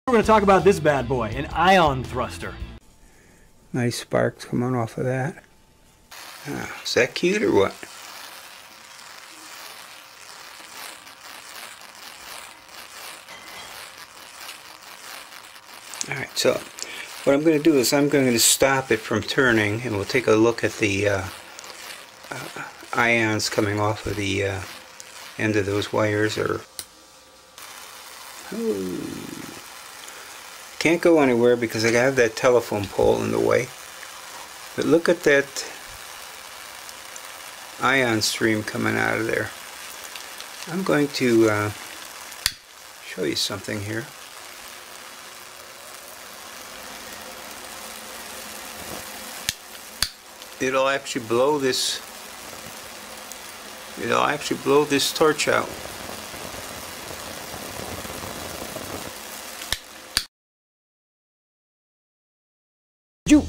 We're going to talk about this bad boy, an ion thruster. Nice sparks coming off of that. Is that cute or what? Alright, so what I'm going to do is I'm going to stop it from turning, and we'll take a look at the ions coming off of the end of those wires. Can't go anywhere because I have that telephone pole in the way. But look at that ion stream coming out of there. I'm going to show you something here. It'll actually blow this torch out.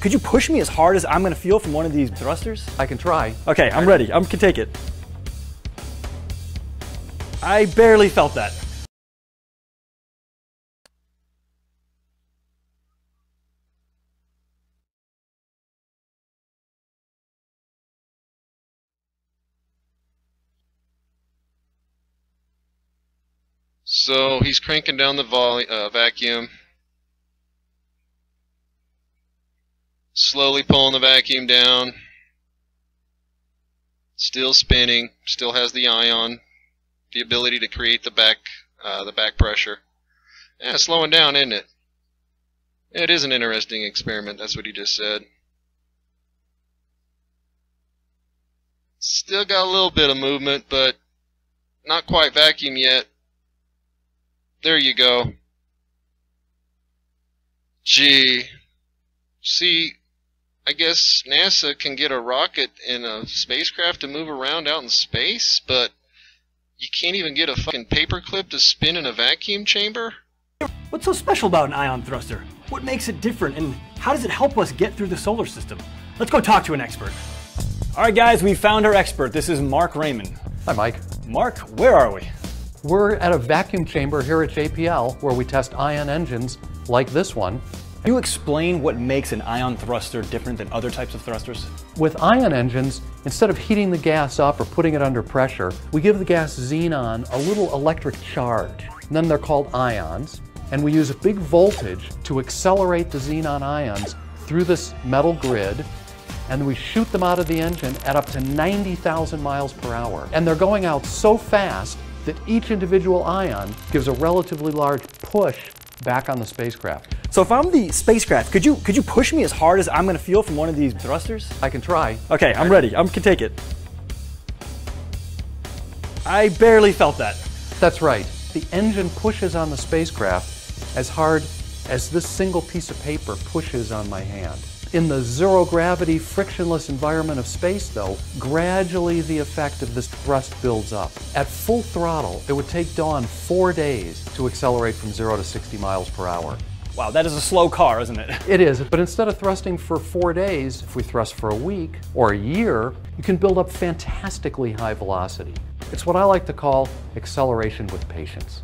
Could you push me as hard as I'm going to feel from one of these thrusters? I can try. Okay, I'm ready. I can take it. I barely felt that. So he's cranking down the vacuum. Slowly pulling the vacuum down, still spinning, still has the ion, the ability to create the back pressure. Yeah, slowing down, isn't it? It is an interesting experiment, that's what he just said. Still got a little bit of movement, but not quite vacuum yet. There you go. Gee. See, I guess NASA can get a rocket and a spacecraft to move around out in space, but you can't even get a fucking paperclip to spin in a vacuum chamber? What's so special about an ion thruster? What makes it different, and how does it help us get through the solar system? Let's go talk to an expert. All right, guys, we found our expert. This is Mark Raymond. Hi, Mike. Mark, where are we? We're at a vacuum chamber here at JPL where we test ion engines like this one. Can you explain what makes an ion thruster different than other types of thrusters? With ion engines, instead of heating the gas up or putting it under pressure, we give the gas xenon a little electric charge. And then they're called ions. And we use a big voltage to accelerate the xenon ions through this metal grid. And we shoot them out of the engine at up to 90,000 miles per hour. And they're going out so fast that each individual ion gives a relatively large push back on the spacecraft. So if I'm the spacecraft, could you push me as hard as I'm going to feel from one of these thrusters? I can try. Okay, I'm ready. I can take it. I barely felt that. That's right. The engine pushes on the spacecraft as hard as this single piece of paper pushes on my hand. In the zero-gravity, frictionless environment of space, though, gradually the effect of this thrust builds up. At full throttle, it would take Dawn 4 days to accelerate from 0 to 60 miles per hour. Wow, that is a slow car, isn't it? It is, but instead of thrusting for 4 days, if we thrust for a week or a year, you can build up fantastically high velocity. It's what I like to call acceleration with patience.